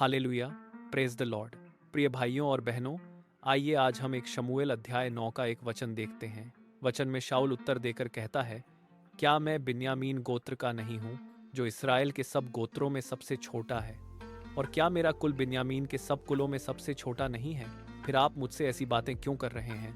Hallelujah, praise the Lord. प्रिय भाइयों और बहनों, आइए आज हम एक शमूएल अध्याय 9 का एक वचन देखते हैं। वचन में शाऊल उत्तर देकर कहता है, क्या मैं बिन्यामीन गोत्र का नहीं हूँ, जो इसराइल के सब गोत्रों में सबसे छोटा है? और क्या मेरा कुल बिन्यामीन के सब कुलों में सबसे छोटा नहीं है? फिर आप मुझसे ऐसी बातें क्यों कर रहे हैं?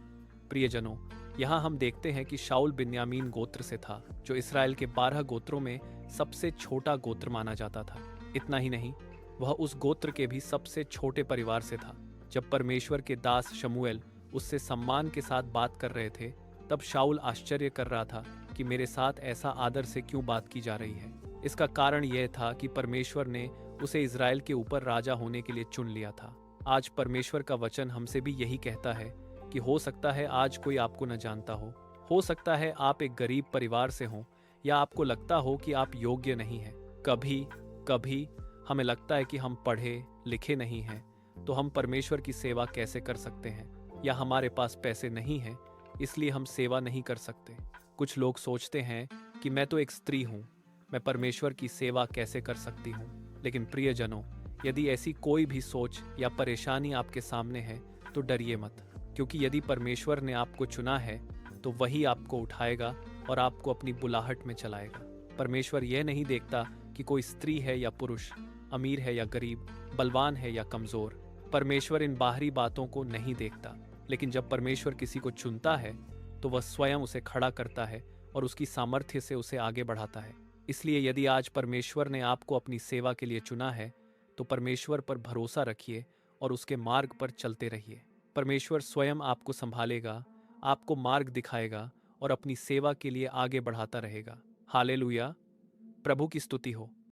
प्रियजनों, यहाँ हम देखते हैं कि शाऊल बिन्यामीन गोत्र से था, जो इसराइल के 12 गोत्रों में सबसे छोटा गोत्र माना जाता था। इतना ही नहीं, वह उस गोत्र के भी सबसे छोटे परिवार से था। जब परमेश्वर के दास शमूएल उससे सम्मान के साथ बात कर रहे थे, तब शाऊल आश्चर्य कर रहा था कि मेरे साथ ऐसा आदर से क्यों बात की जा रही है। इसका कारण यह था कि परमेश्वर ने उसे इज़राइल के ऊपर राजा होने के लिए चुन लिया था। आज परमेश्वर का वचन हमसे भी यही कहता है कि हो सकता है आज कोई आपको न जानता हो सकता है आप एक गरीब परिवार से हों, या आपको लगता हो कि आप योग्य नहीं हैं। कभी कभी हमें लगता है कि हम पढ़े लिखे नहीं हैं, तो हम परमेश्वर की सेवा कैसे कर सकते हैं, या हमारे पास पैसे नहीं हैं इसलिए हम सेवा नहीं कर सकते। कुछ लोग सोचते हैं कि मैं तो एक स्त्री हूँ, मैं परमेश्वर की सेवा कैसे कर सकती हूँ। लेकिन प्रियजनों, यदि ऐसी कोई भी सोच या परेशानी आपके सामने है तो डरिए मत, क्योंकि यदि परमेश्वर ने आपको चुना है तो वही आपको उठाएगा और आपको अपनी बुलाहट में चलाएगा। परमेश्वर यह नहीं देखता कि कोई स्त्री है या पुरुष, अमीर है या गरीब, बलवान है या कमजोर। परमेश्वर इन बाहरी बातों को नहीं देखता, लेकिन जब परमेश्वर किसी को चुनता है तो वह स्वयं उसे खड़ा करता है और उसकी सामर्थ्य से उसे आगे बढ़ाता है। इसलिए यदि आज परमेश्वर ने आपको अपनी सेवा के लिए चुना है, तो परमेश्वर पर भरोसा रखिए और उसके मार्ग पर चलते रहिए। परमेश्वर स्वयं आपको संभालेगा, आपको मार्ग दिखाएगा और अपनी सेवा के लिए आगे बढ़ाता रहेगा। हालेलुया, प्रभु की स्तुति हो।